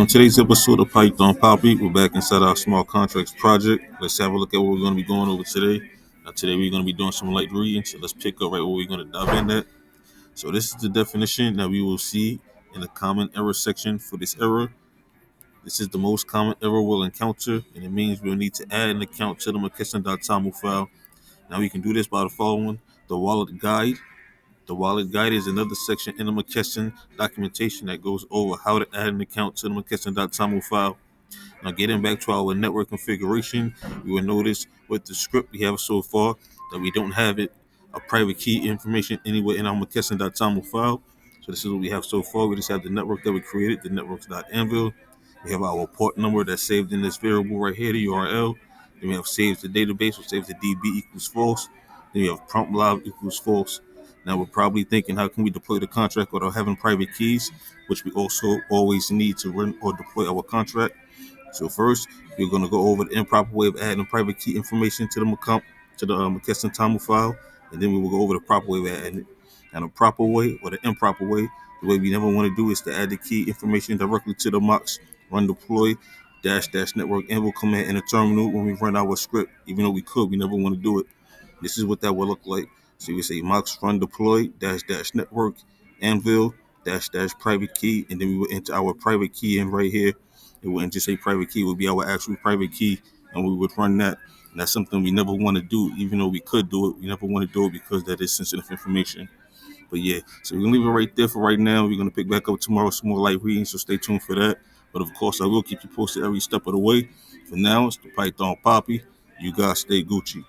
On today's episode of Python Papi, we're back inside our small contracts project. Let's have a look at what we're going to be going over today. Today we're going to be doing some light reading, so let's pick up right where we're going to dive in at. So this is the definition that we will see in the common error section for this error. This is the most common error we'll encounter, and it means we'll need to add an account to the Moccasin.toml file. Now we can do this by the following: the wallet guide. The wallet guide is another section in the Moccasin documentation that goes over how to add an account to the Moccasin.toml file. Now, getting back to our network configuration, you will notice with the script we have so far that we don't have a private key information anywhere in our Moccasin.toml file. So this is what we have so far. We just have the network that we created, the networks.anvil. We have our port number that's saved in this variable right here, the URL. Then we have saves the database, which saves the DB equals false. Then we have prompt live equals false. Now we're probably thinking, how can we deploy the contract without having private keys, which we also always need to run or deploy our contract. So first, we're going to go over the improper way of adding private key information to the Moccasin toml file, and then we will go over the proper way of adding it. And the proper way or the improper way, the way we never want to do is to add the key information directly to the mocks run deploy dash network env command in the terminal when we run our script. Even though we could, we never want to do it. This is what that will look like. So we say mocks run deploy dash network anvil dash private key, and then we will enter our private key in right here. It wouldn't just say private key, it would be our actual private key, and we would run that. And that's something we never want to do, even though we could do it. We never want to do it because that is sensitive information. But yeah, so we're gonna leave it right there for right now. We're gonna pick back up tomorrow, some more light reading, so stay tuned for that. But of course, I will keep you posted every step of the way. For now, it's the Python Papi. You guys stay Gucci.